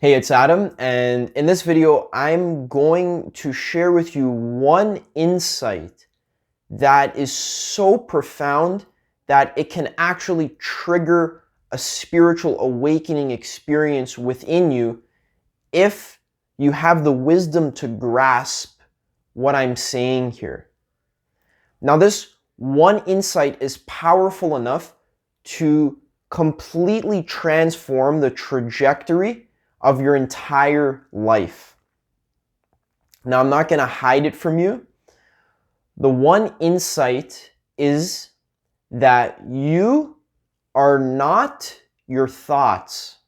Hey, it's Adam, and in this video, I'm going to share with you one insight that is so profound that it can actually trigger a spiritual awakening experience within you if you have the wisdom to grasp what I'm saying here. Now, this one insight is powerful enough to completely transform the trajectory of your entire life. Now, I'm not going to hide it from you. The one insight is that you are not your thoughts.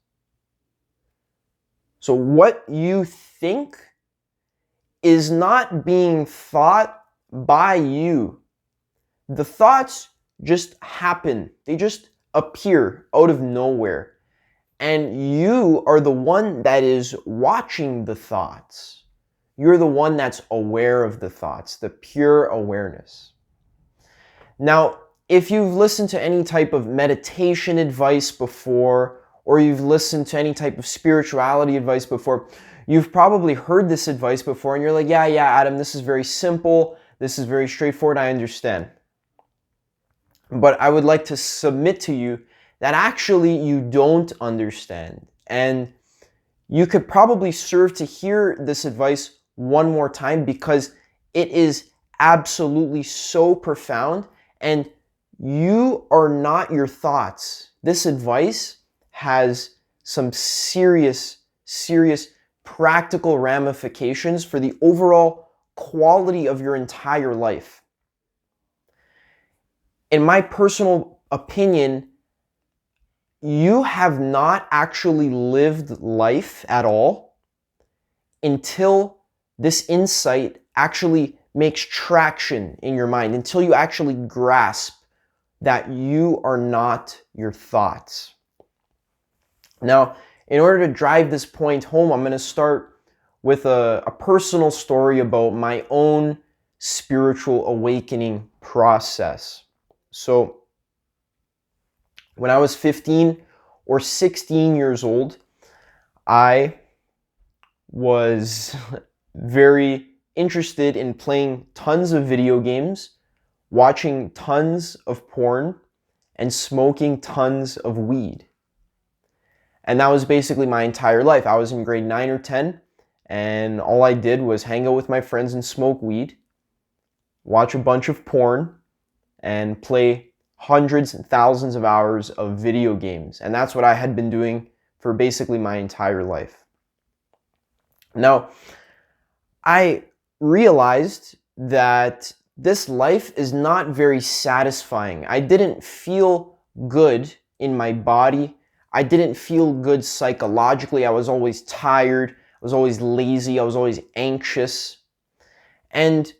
So what you think is not being thought by you. The thoughts just happen. They just appear out of nowhere. And you are the one that is watching the thoughts. You're the one that's aware of the thoughts, the pure awareness. Now, if you've listened to any type of meditation advice before, or you've listened to any type of spirituality advice before, you've probably heard this advice before and you're like, yeah, Adam, this is very simple. This is very straightforward. I understand. But I would like to submit to you that actually you don't understand. And you could probably serve to hear this advice one more time because it is absolutely so profound and you are not your thoughts. This advice has some serious practical ramifications for the overall quality of your entire life. In my personal opinion, you have not actually lived life at all until this insight actually makes traction in your mind, until you actually grasp that you are not your thoughts. Now, in order to drive this point home, I'm going to start with a personal story about my own spiritual awakening process. So, when I was 15 or 16 years old, I was very interested in playing tons of video games, watching tons of porn, and smoking tons of weed. And that was basically my entire life. I was in grade 9 or 10, and all I did was hang out with my friends and smoke weed, watch a bunch of porn, and play hundreds and thousands of hours of video games. And that's what I had been doing for basically my entire life. Now, I realized that this life is not very satisfying. I didn't feel good in my body. I didn't feel good psychologically. I was always tired. I was always lazy. I was always anxious. And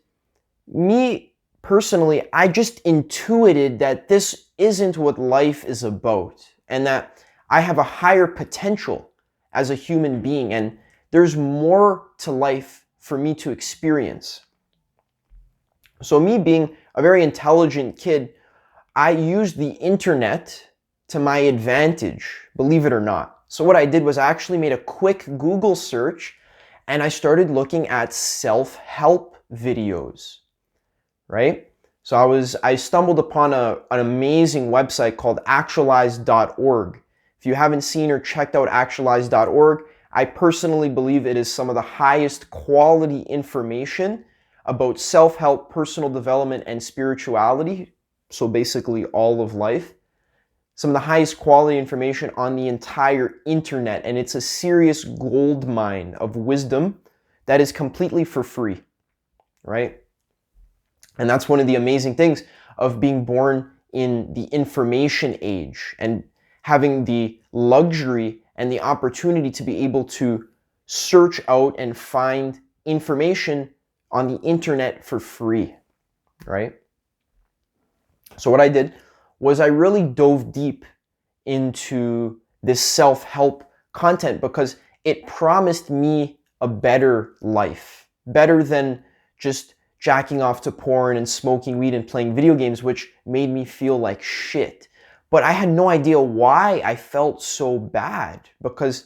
me personally, I just intuited that this isn't what life is about and that I have a higher potential as a human being and there's more to life for me to experience. So me being a very intelligent kid, I used the internet to my advantage, believe it or not. So what I did was I actually made a quick Google search and I started looking at self-help videos. Right? So I stumbled upon an amazing website called actualize.org. If you haven't seen or checked out actualize.org, I personally believe it is some of the highest quality information about self-help, personal development, and spirituality. So basically all of life. Some of the highest quality information on the entire internet. And it's a serious gold mine of wisdom that is completely for free. Right? And that's one of the amazing things of being born in the information age and having the luxury and the opportunity to be able to search out and find information on the internet for free, right? So what I did was I really dove deep into this self-help content because it promised me a better life, better than just jacking off to porn and smoking weed and playing video games, which made me feel like shit. But I had no idea why I felt so bad because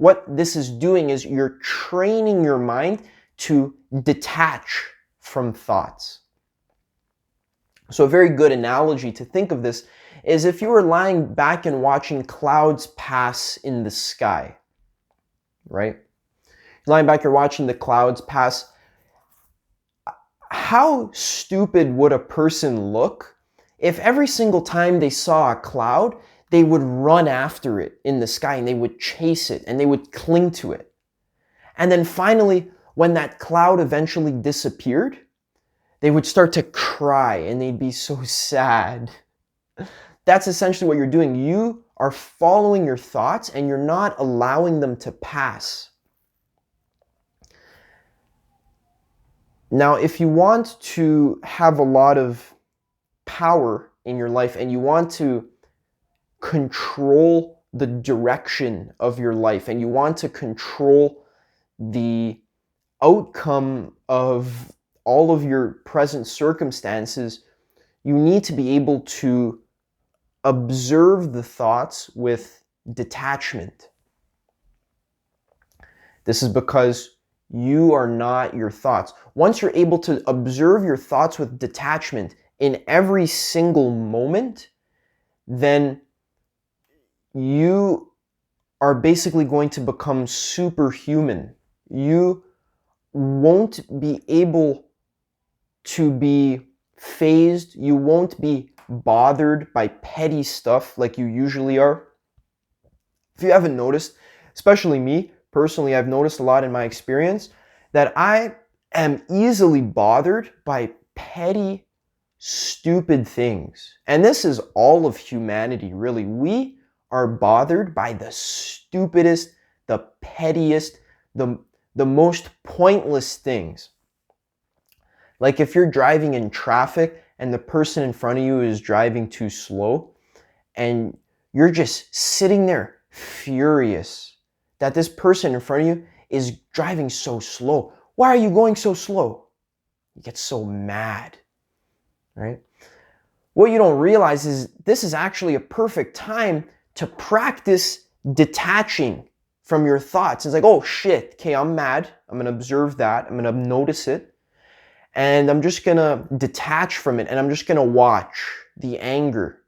what this is doing is you're training your mind to detach from thoughts. So a very good analogy to think of this is if you were lying back and watching clouds pass in the sky, right? Lying back, you're watching the clouds pass. How stupid would a person look if every single time they saw a cloud, they would run after it in the sky and they would chase it and they would cling to it? And then finally, when that cloud eventually disappeared, they would start to cry and they'd be so sad. That's essentially what you're doing. You are following your thoughts and you're not allowing them to pass. Now, if you want to have a lot of power in your life and you want to control the direction of your life and you want to control the outcome of all of your present circumstances, you need to be able to observe the thoughts with detachment. This is because you are not your thoughts. Once you're able to observe your thoughts with detachment in every single moment, then you are basically going to become superhuman. You won't be able to be fazed. You won't be bothered by petty stuff like you usually are. If you haven't noticed, especially me personally, I've noticed a lot in my experience that I am easily bothered by petty, stupid things. And this is all of humanity, really. We are bothered by the stupidest, the pettiest, the most pointless things. Like if you're driving in traffic and the person in front of you is driving too slow and you're just sitting there furious that this person in front of you is driving so slow. Why are you going so slow? You get so mad, right? What you don't realize is this is actually a perfect time to practice detaching from your thoughts. It's like, oh shit, okay, I'm mad. I'm going to observe that. I'm going to notice it. And I'm just going to detach from it. And I'm just going to watch the anger.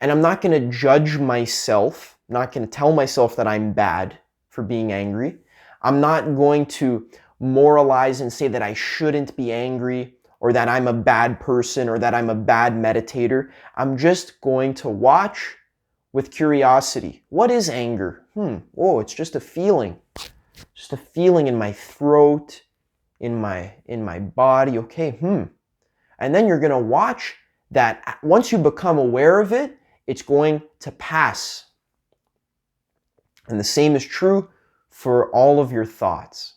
And I'm not going to judge myself. I'm not going to tell myself that I'm bad for being angry. I'm not going to moralize and say that I shouldn't be angry or that I'm a bad person or that I'm a bad meditator. I'm just going to watch with curiosity. What is anger? Oh, it's just a feeling. Just a feeling in my throat, in my body. Okay, And then you're going to watch that once you become aware of it, it's going to pass. And the same is true for all of your thoughts.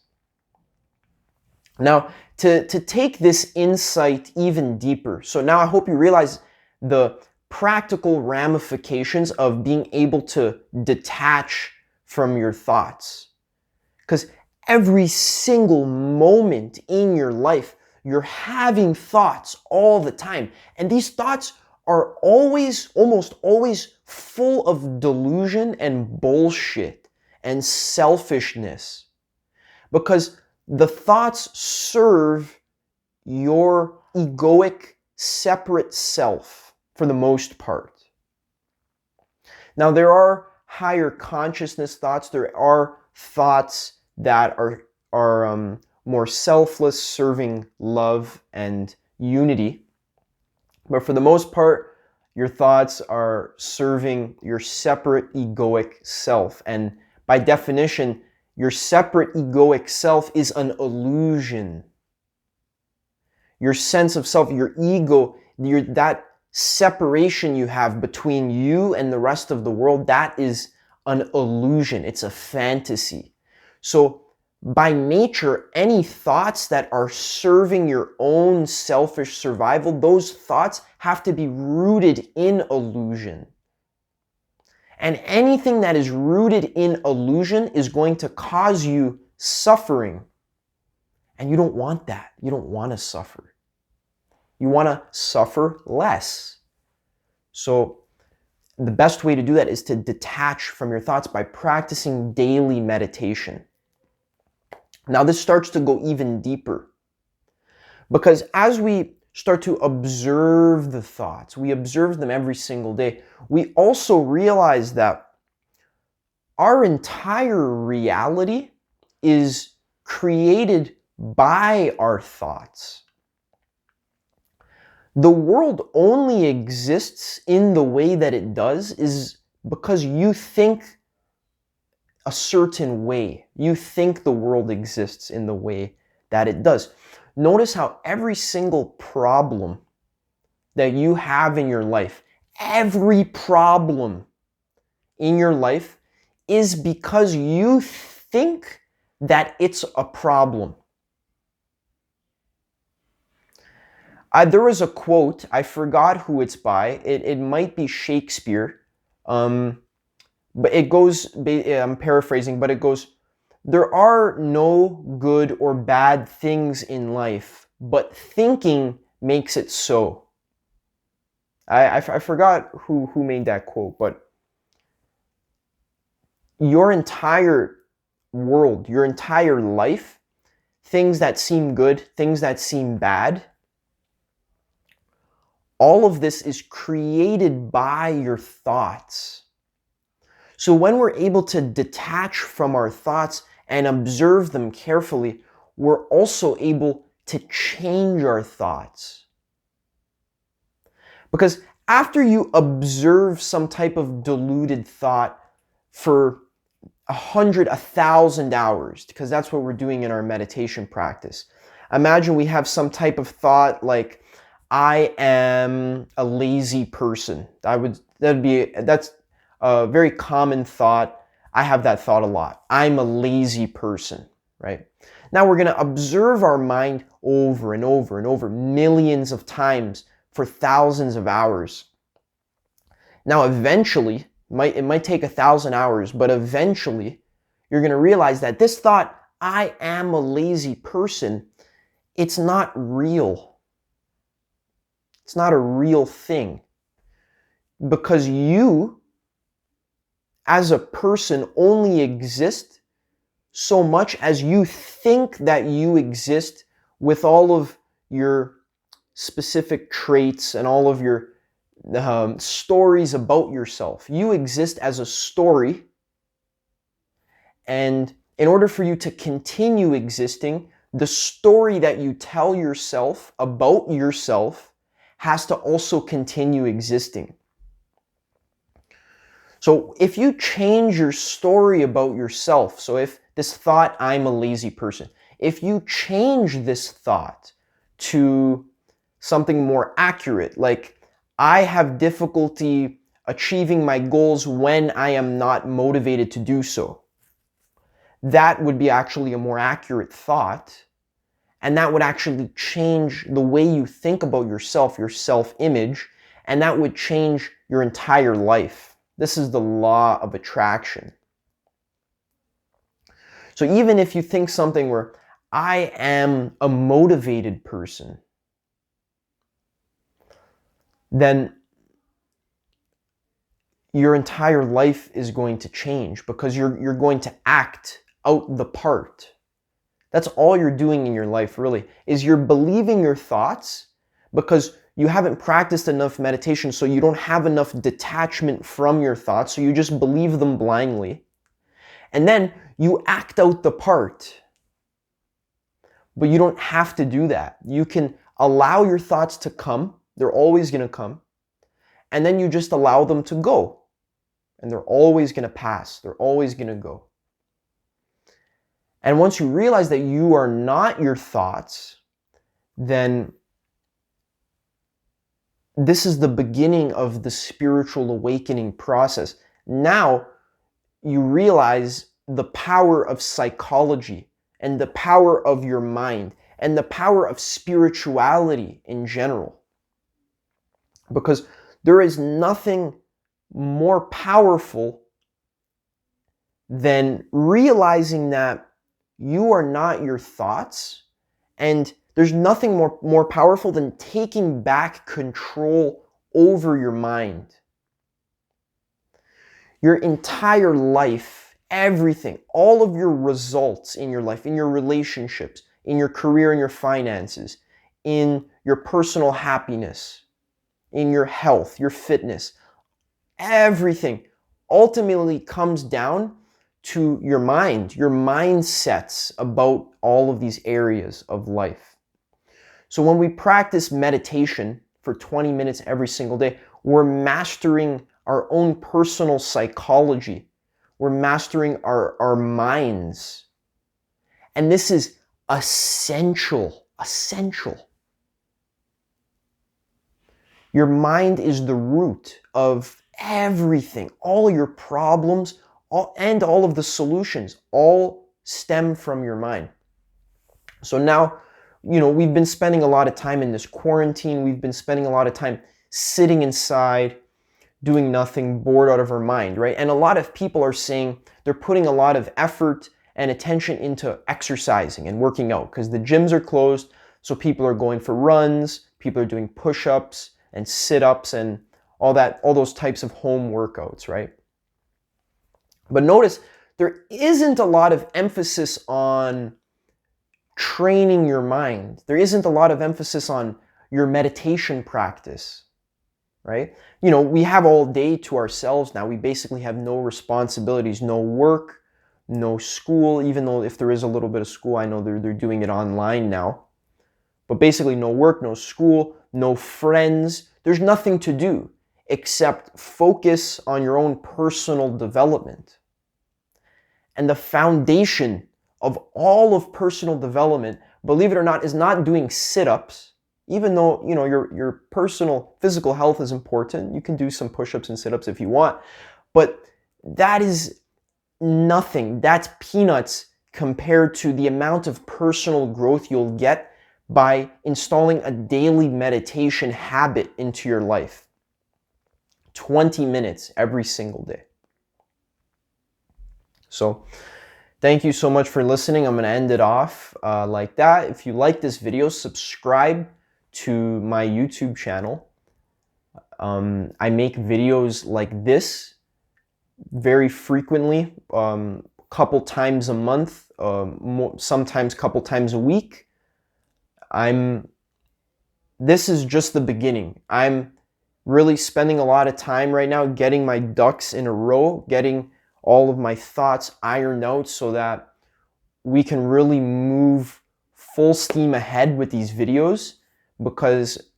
Now, to take this insight even deeper, so now I hope you realize the practical ramifications of being able to detach from your thoughts. Because every single moment in your life, you're having thoughts all the time. And these thoughts are almost always full of delusion and bullshit and selfishness. Because the thoughts serve your egoic, separate self for the most part. Now, there are higher consciousness thoughts. There are thoughts that are more selfless, serving love and unity. But for the most part, your thoughts are serving your separate egoic self. And by definition, your separate egoic self is an illusion. Your sense of self, your ego, that separation you have between you and the rest of the world, that is an illusion. It's a fantasy. So by nature, any thoughts that are serving your own selfish survival, those thoughts have to be rooted in illusion. And anything that is rooted in illusion is going to cause you suffering. And you don't want that. You don't want to suffer. You want to suffer less. So the best way to do that is to detach from your thoughts by practicing daily meditation. Now, this starts to go even deeper, because as we start to observe the thoughts, we observe them every single day, we also realize that our entire reality is created by our thoughts. The world only exists in the way that it does is because you think a certain way. You think the world exists in the way that it does. Notice how every single problem that you have in your life, every problem in your life is because you think that it's a problem. There was a quote, I forgot who it's by. It might be Shakespeare. But it goes, I'm paraphrasing, but it goes, there are no good or bad things in life, but thinking makes it so. I forgot who made that quote, but your entire world, your entire life, things that seem good, things that seem bad, all of this is created by your thoughts. So when we're able to detach from our thoughts and observe them carefully, we're also able to change our thoughts. Because after you observe some type of deluded thought for 100, 1,000 hours, because that's what we're doing in our meditation practice. Imagine we have some type of thought like, I am a lazy person. That's a very common thought. I have that thought a lot. I'm a lazy person, right? Now we're going to observe our mind over and over and over millions of times for thousands of hours. Now eventually, it might take 1,000 hours, but eventually you're going to realize that this thought, I am a lazy person, it's not real. It's not a real thing. Because you, as a person, only exist so much as you think that you exist with all of your specific traits and all of your stories about yourself. You exist as a story, and in order for you to continue existing, the story that you tell yourself about yourself has to also continue existing. So if you change your story about yourself, so if this thought, I'm a lazy person, if you change this thought to something more accurate, like I have difficulty achieving my goals when I am not motivated to do so, that would be actually a more accurate thought. And that would actually change the way you think about yourself, your self-image, and that would change your entire life. This is the law of attraction. So even if you think something where I am a motivated person, then your entire life is going to change because you're going to act out the part. That's all you're doing in your life, really, is you're believing your thoughts because you haven't practiced enough meditation, so you don't have enough detachment from your thoughts, so you just believe them blindly. And then you act out the part. But you don't have to do that. You can allow your thoughts to come. They're always going to come. And then you just allow them to go. And they're always going to pass. They're always going to go. And once you realize that you are not your thoughts, then this is the beginning of the spiritual awakening process. Now you realize the power of psychology and the power of your mind and the power of spirituality in general. Because there is nothing more powerful than realizing that you are not your thoughts, and there's nothing more powerful than taking back control over your mind. Your entire life, everything, all of your results in your life, in your relationships, in your career, in your finances, in your personal happiness, in your health, your fitness, everything ultimately comes down to your mind, your mindsets about all of these areas of life. So when we practice meditation for 20 minutes every single day, we're mastering our own personal psychology. We're mastering our minds. And this is essential. Your mind is the root of everything. All your problems and all of the solutions all stem from your mind. So now, we've been spending a lot of time in this quarantine. We've been spending a lot of time sitting inside, doing nothing, bored out of our mind, right? And a lot of people are saying they're putting a lot of effort and attention into exercising and working out because the gyms are closed. So people are going for runs, people are doing push-ups and sit-ups and all those types of home workouts, right? But notice there isn't a lot of emphasis on training your mind. There isn't a lot of emphasis on your meditation practice, right? We have all day to ourselves now. We basically have no responsibilities, no work, no school, even though if there is a little bit of school, I know they're doing it online now. But basically no work, no school, no friends. There's nothing to do except focus on your own personal development. And the foundation of all of personal development, believe it or not, is not doing sit-ups. Even though, your personal physical health is important, you can do some push-ups and sit-ups if you want. But that is nothing. That's peanuts compared to the amount of personal growth you'll get by installing a daily meditation habit into your life. 20 minutes every single day. So, thank you so much for listening. I'm going to end it off like that. If you like this video, subscribe to my YouTube channel. I make videos like this very frequently, couple times a month, sometimes couple times a week. This is just the beginning. I'm really spending a lot of time right now getting my ducks in a row, getting all of my thoughts ironed out so that we can really move full steam ahead with these videos, because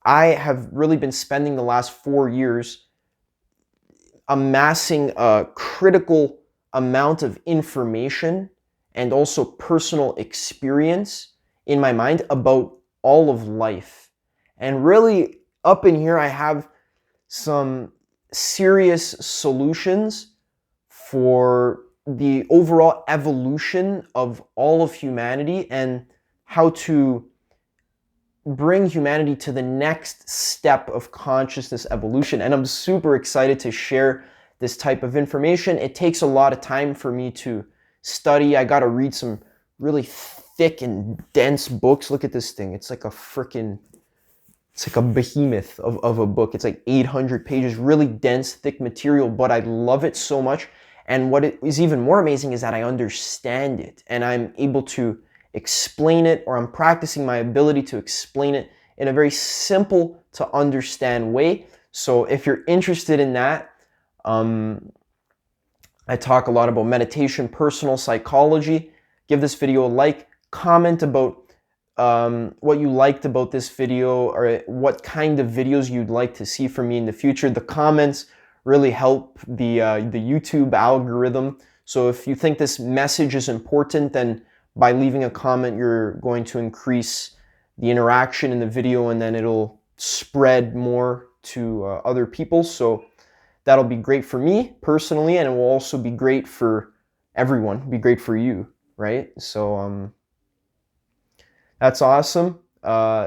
I have really been spending the last 4 years amassing a critical amount of information and also personal experience in my mind about all of life. And really up in here, I have some serious solutions for the overall evolution of all of humanity and how to bring humanity to the next step of consciousness evolution. And I'm super excited to share this type of information. It takes a lot of time for me to study. I got to read some really thick and dense books. Look at this thing. It's like a behemoth of a book. It's like 800 pages, really dense, thick material, but I love it so much. And what is even more amazing is that I understand it and I'm able to explain it, or I'm practicing my ability to explain it in a very simple to understand way. So if you're interested in that, I talk a lot about meditation, personal psychology. Give this video a like, comment about what you liked about this video, or what kind of videos you'd like to see from me in the future. The comments really help the YouTube algorithm. So if you think this message is important, then by leaving a comment, you're going to increase the interaction in the video, and then it'll spread more to other people. So that'll be great for me personally, and it will also be great for everyone, be great for you, right? So that's awesome.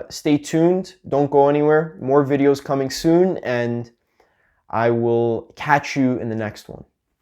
Stay tuned. Don't go anywhere. More videos coming soon, and I will catch you in the next one.